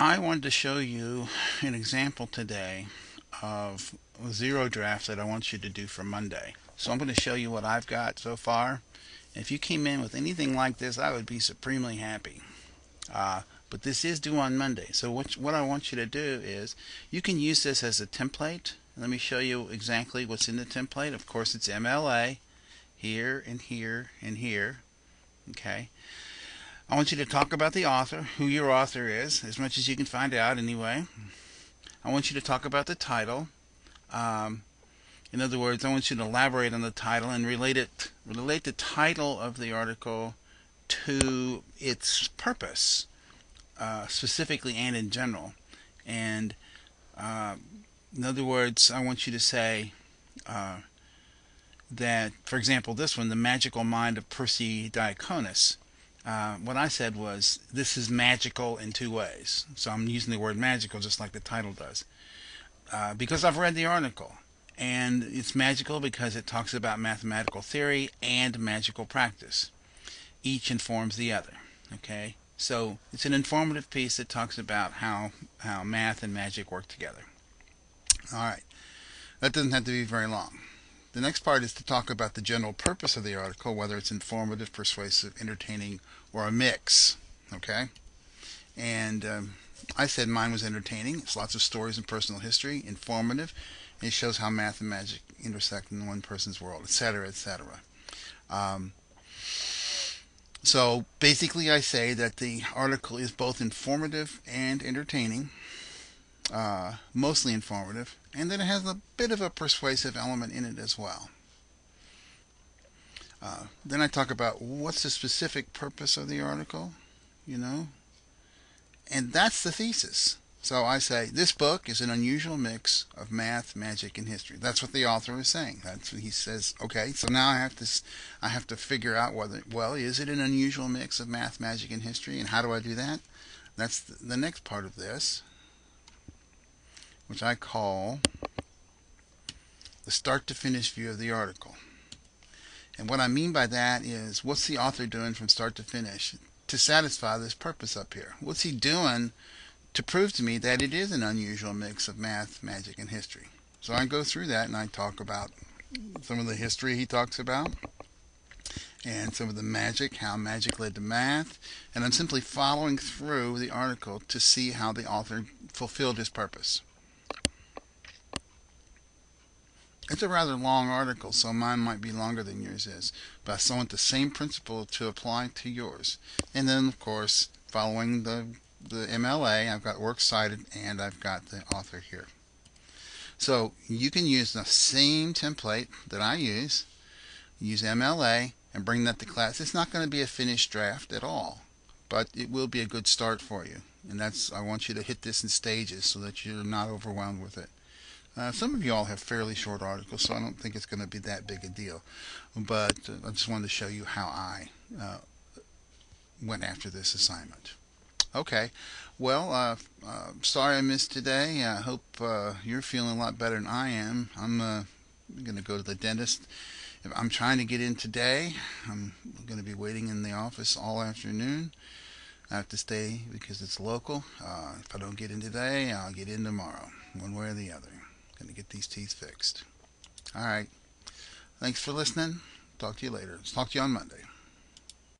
I wanted to show you an example today of zero drafts that I want you to do for Monday. So I'm going to show you what I've got so far. If you came in with anything like this, I would be supremely happy. But this is due on Monday. So what I want you to do is you can use this as a template. Let me show you exactly what's in the template. Of course, it's MLA here and here and here. Okay. I want you to talk about the author, who your author is, as much as you can find out anyway. I want you to talk about the title. Um, in other words, I want you to elaborate on the title and relate the title of the article to its purpose, specifically and in general. And uh, in other words, I want you to say that, for example, this one, The Magical Mind of Percy Diaconus. What I said was, this is magical in two ways. So I'm using the word magical just like the title does. Because I've read the article. And it's magical because it talks about mathematical theory and magical practice. Each informs the other. Okay? So it's an informative piece that talks about how math and magic work together. Alright. That doesn't have to be very long. The next part is to talk about the general purpose of the article, whether it's informative, persuasive, entertaining, or a mix. Okay? And I said mine was entertaining. It's lots of stories and personal history, informative. It shows how math and magic intersect in one person's world, etc., etc. So basically I say that the article is both informative and entertaining. Mostly informative, and then it has a bit of a persuasive element in it as well. Then I talk about what's the specific purpose of the article, and that's the thesis. So I say this book is an unusual mix of math, magic, and history. That's what the author is saying. That's what he says. Okay, so now I have to figure out is it an unusual mix of math, magic, and history, and how do I do that? That's the next part of this, which I call the start to finish view of the article. And what I mean by that is, what's the author doing from start to finish to satisfy this purpose up here? What's he doing to prove to me that it is an unusual mix of math, magic, and history? So I go through that and I talk about some of the history he talks about and some of the magic, how magic led to math, and I'm simply following through the article to see how the author fulfilled his purpose. It's a rather long article, so mine might be longer than yours is, but I still want the same principle to apply to yours. And then, of course, following the MLA, I've got works cited and I've got the author here. So you can use the same template that I use MLA, and bring that to class. It's not going to be a finished draft at all, but it will be a good start for you. And I want you to hit this in stages so that you're not overwhelmed with it. Some of you all have fairly short articles, so I don't think it's going to be that big a deal. But I just wanted to show you how I went after this assignment. Okay, well, sorry I missed today. I hope you're feeling a lot better than I am. I'm going to go to the dentist. I'm trying to get in today. I'm going to be waiting in the office all afternoon. I have to stay because it's local. If I don't get in today, I'll get in tomorrow, one way or the other. Going to get these teeth fixed. All right. Thanks for listening. Talk to you later. Talk to you on Monday.